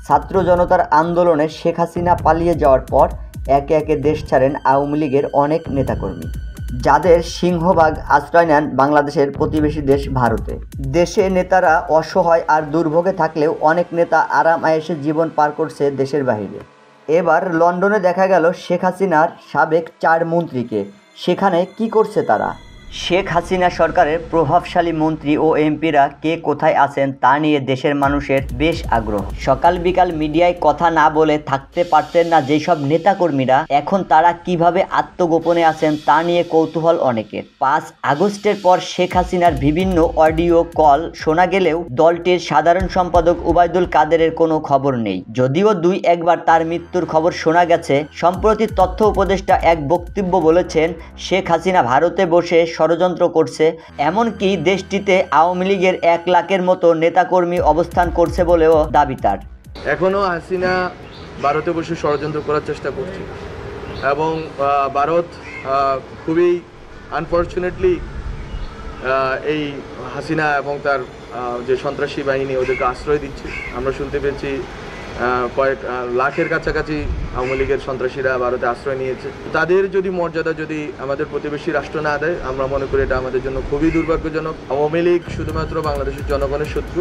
ছাত্র জনতার আন্দোলনে শেখ হাসিনা পালিয়ে যাওয়ার পর একে একে দেশ ছাড়েন আওয়ামী লীগের অনেক নেতাকর্মী, যাদের সিংহভাগ আশ্রয় নেন বাংলাদেশের প্রতিবেশী দেশ ভারতে। দেশে নেতারা অসহায় আর দুর্ভোগে থাকলেও অনেক নেতা আরাম আয়েশে জীবন পার করছে দেশের বাইরে। এবার লন্ডনে দেখা গেল শেখ হাসিনার সাবেক 4 মন্ত্রীকে। সেখানে কি করছে তারা? শেখ হাসিনা সরকারের প্রভাবশালী মন্ত্রী ও এমপিরা কে কোথায় আছেন তা নিয়ে দেশের মানুষের বেশ আগ্রহ। সকাল বিকাল মিডিয়ায় কথা না বলে থাকতে পারতেন না যেসব নেতাকর্মীরা, এখন তারা কিভাবে আত্মগোপনে আছেন তা নিয়ে কৌতূহল অনেকের। 5 আগস্টের পর শেখ হাসিনার বিভিন্ন অডিও কল শোনা গেলেও দলটির সাধারণ সম্পাদক ওবায়দুল কাদেরের কোনো খবর নেই। যদিও 2 একবার তার মৃত্যুর খবর শোনা গেছে। সম্প্রতি তথ্য উপদেষ্টা এক বক্তব্য বলেছেন, শেখ হাসিনা ভারতে বসে ষড়যন্ত্র করছে, এমনকি দেশটিতে আওয়ামী লীগের 1 লাখের মতো নেতাকর্মী অবস্থান করছে বলেও দাবি তার। এখনও হাসিনা ভারতে বসে ষড়যন্ত্র করার চেষ্টা করছে এবং ভারত খুবই আনফর্চুনেটলি এই হাসিনা এবং তার যে সন্ত্রাসী বাহিনী ওদেরকে আশ্রয় দিচ্ছে। আমরা শুনতে পেয়েছি কয়েক লাখের কাছাকাছি আওয়ামী লীগের সন্ত্রাসীরা ভারতে আশ্রয় নিয়েছে। তাদের যদি মর্যাদা যদি আমাদের প্রতিবেশী রাষ্ট্র না দেয়, আমরা মনে করি এটা আমাদের জন্য খুবই দুর্ভাগ্যজনক। আওয়ামী লীগ শুধুমাত্র বাংলাদেশের জনগণের শত্রু,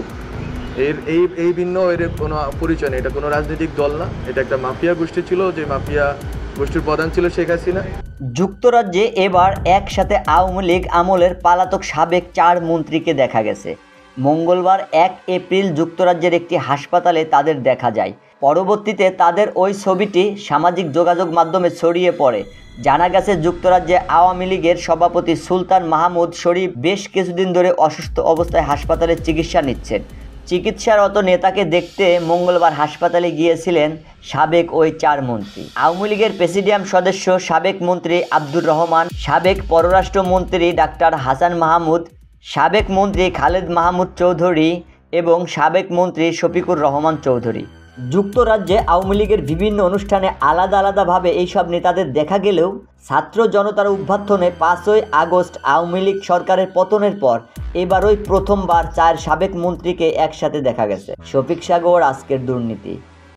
এই ভিন্ন এর কোনো পরিচয় নেই। এটা কোনো রাজনৈতিক দল না, এটা একটা মাফিয়া গোষ্ঠী ছিল, যে মাফিয়া গোষ্ঠীর প্রধান ছিল শেখ হাসিনা। যুক্তরাজ্যে এবার একসাথে আওয়ামী লীগ আমলের পলাতক সাবেক 4 মন্ত্রীকে দেখা গেছে। মঙ্গলবার 1 এপ্রিল যুক্তরাজ্যের একটি হাসপাতালে তাদের দেখা যায়। পরবর্তীতে তাদের ওই ছবিটি সামাজিক যোগাযোগ মাধ্যমে ছড়িয়ে পড়ে। জানা গেছে, যুক্তরাজ্যে আওয়ামী লীগের সভাপতি সুলতান মাহমুদ শরীফ বেশ কিছুদিন ধরে অসুস্থ অবস্থায় হাসপাতালে চিকিৎসা নিচ্ছেন। চিকিৎসারত নেতাকে দেখতে মঙ্গলবার হাসপাতালে গিয়েছিলেন সাবেক ওই 4 মন্ত্রী। আওয়ামী লীগের প্রেসিডিয়াম সদস্য সাবেক মন্ত্রী আব্দুর রহমান, সাবেক পররাষ্ট্রমন্ত্রী ডাক্তার হাসান মাহমুদ, সাবেক মন্ত্রী খালেদ মাহমুদ চৌধুরী এবং সাবেক মন্ত্রী শফিকুর রহমান চৌধুরী। যুক্তরাজ্যে আওয়ামী লীগের বিভিন্ন অনুষ্ঠানে আলাদা আলাদাভাবে এইসব নেতাদের দেখা গেলেও ছাত্র জনতার অভ্যুত্থানে 5ই আগস্ট আওয়ামী লীগ সরকারের পতনের পর এবারই প্রথমবার 4 সাবেক মন্ত্রীকে একসাথে দেখা গেছে। শফিক সাগর, আজকের দুর্নীতি।